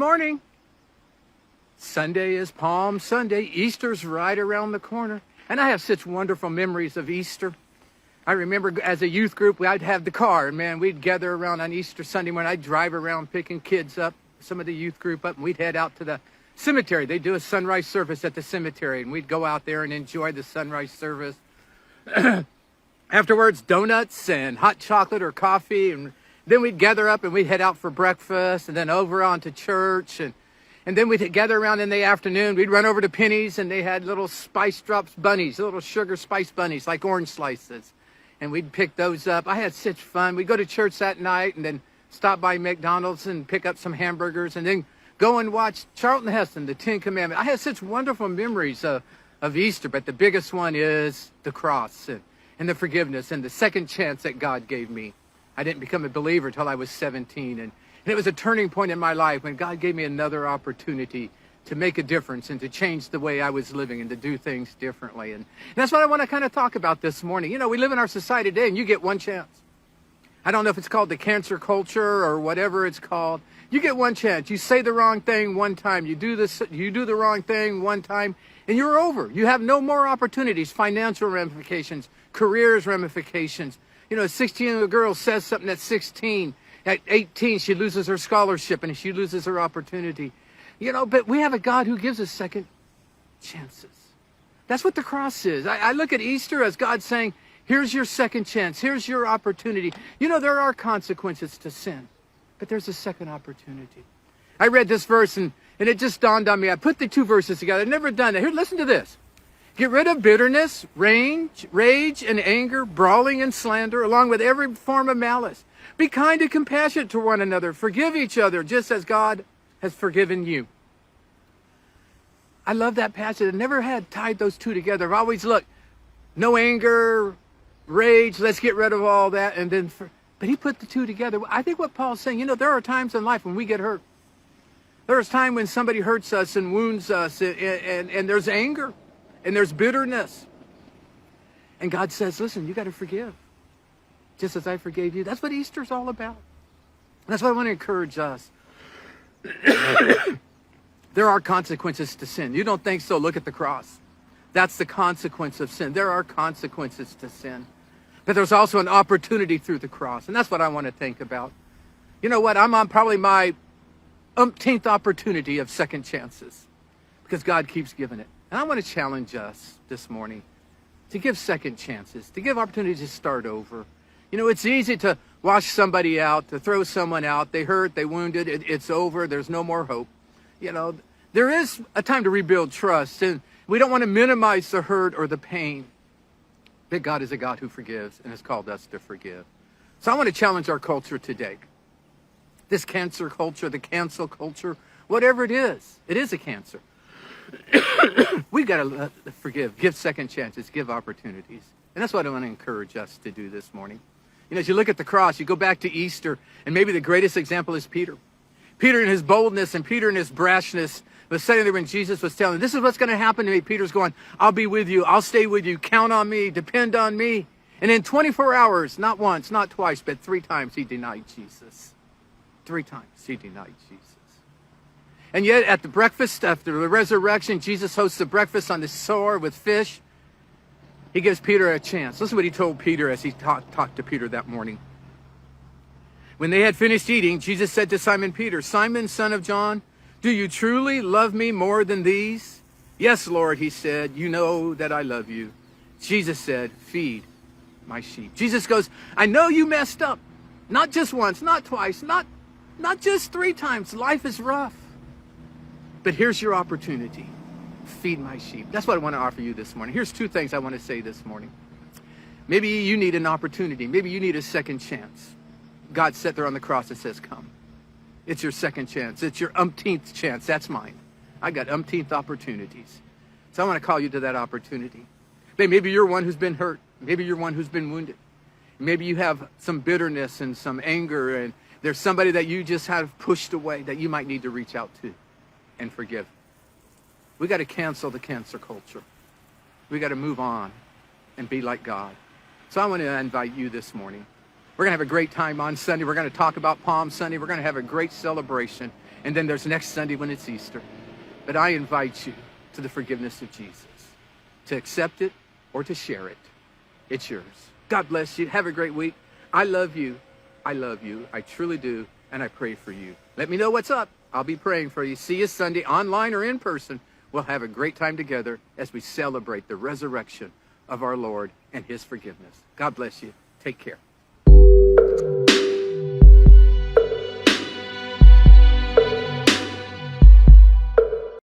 morning. Sunday is Palm Sunday. Easter's right around the corner. And I have such wonderful memories of Easter. I remember as a youth group, I'd have the car, and man, we'd gather around on Easter Sunday morning. I'd drive around picking kids up, some of the youth group up, and we'd head out to the cemetery. They'd do a sunrise service at the cemetery, and we'd go out there and enjoy the sunrise service. Afterwards, donuts and hot chocolate or coffee, and then we'd gather up and we'd head out for breakfast, and then over onto church, and then we'd gather around in the afternoon. We'd run over to Penny's, and they had little spice drops bunnies, little sugar spice bunnies, like orange slices. And we'd pick those up. I had such fun. We'd go to church that night and then stop by McDonald's and pick up some hamburgers and then go and watch Charlton Heston, the Ten Commandments. I had such wonderful memories of Easter, but the biggest one is the cross and the forgiveness and the second chance that God gave me. I didn't become a believer until I was 17, and it was a turning point in my life when God gave me another opportunity to make a difference and to change the way I was living and to do things differently. And that's what I want to kind of talk about this morning. You know, we live in our society today and you get one chance. I don't know if it's called the cancer culture or whatever it's called. You get one chance. You say the wrong thing one time. You do the wrong thing one time and you're over. You have no more opportunities, financial ramifications, careers ramifications. You know, a 16-year-old girl says something at 16. At 18, she loses her scholarship and she loses her opportunity. You know, but we have a God who gives us second chances. That's what the cross is. I look at Easter as God saying, here's your second chance. Here's your opportunity. You know, there are consequences to sin, but there's a second opportunity. I read this verse and it just dawned on me. I put the two verses together. I've never done that. Here, listen to this. Get rid of bitterness, rage and anger, brawling and slander, along with every form of malice. Be kind and compassionate to one another. Forgive each other, just as God has forgiven you. I love that passage. I never had tied those two together. I've always looked, no anger, rage, let's get rid of all that. But he put the two together. I think what Paul's saying, you know, there are times in life when we get hurt. There's time when somebody hurts us and wounds us, and there's anger, and there's bitterness. And God says, listen, you got to forgive, just as I forgave you. That's what Easter's all about. That's why I want to encourage us. There are consequences to sin. You don't think so? Look at the cross. That's the consequence of sin. There are consequences to sin. But there's also an opportunity through the cross. And that's what I want to think about. You know what? I'm on probably my umpteenth opportunity of second chances because God keeps giving it. And I want to challenge us this morning to give second chances, to give opportunities to start over. You know, it's easy to wash somebody out, to throw someone out. They hurt, they wounded, it's over, there's no more hope. You know, there is a time to rebuild trust, and we don't want to minimize the hurt or the pain. But God is a God who forgives and has called us to forgive. So I want to challenge our culture today. This cancer culture, the cancel culture, whatever it is a cancer. We've got to forgive, give second chances, give opportunities. And that's what I want to encourage us to do this morning. You know, as you look at the cross, you go back to Easter, and maybe the greatest example is Peter. Peter in his boldness and Peter in his brashness was sitting there when Jesus was telling him, this is what's going to happen to me. Peter's going, I'll be with you. I'll stay with you. Count on me. Depend on me. And in 24 hours, not once, not twice, but 3 times he denied Jesus. 3 times he denied Jesus. And yet at the breakfast after the resurrection, Jesus hosts a breakfast on the shore with fish. He gives Peter a chance. Listen to what he told Peter as he talked to Peter that morning. When they had finished eating, Jesus said to Simon Peter, Simon, son of John, do you truly love me more than these? Yes, Lord, he said, you know that I love you. Jesus said, feed my sheep. Jesus goes, I know you messed up. Not just once, not twice, not just 3 times. Life is rough. But here's your opportunity. Feed my sheep. That's what I want to offer you this morning. Here's 2 things I want to say this morning. Maybe you need an opportunity. Maybe you need a second chance. God sat there on the cross and says, come. It's your second chance. It's your umpteenth chance. That's mine. I got umpteenth opportunities. So I want to call you to that opportunity. Maybe you're one who's been hurt. Maybe you're one who's been wounded. Maybe you have some bitterness and some anger, and there's somebody that you just have pushed away that you might need to reach out to and forgive. We got to cancel the cancer culture. We got to move on and be like God. So I want to invite you this morning. We're going to have a great time on Sunday. We're going to talk about Palm Sunday. We're going to have a great celebration. And then there's next Sunday when it's Easter. But I invite you to the forgiveness of Jesus, to accept it or to share it. It's yours. God bless you. Have a great week. I love you. I love you. I truly do. And I pray for you. Let me know what's up. I'll be praying for you. See you Sunday, online or in person. We'll have a great time together as we celebrate the resurrection of our Lord and his forgiveness. God bless you. Take care.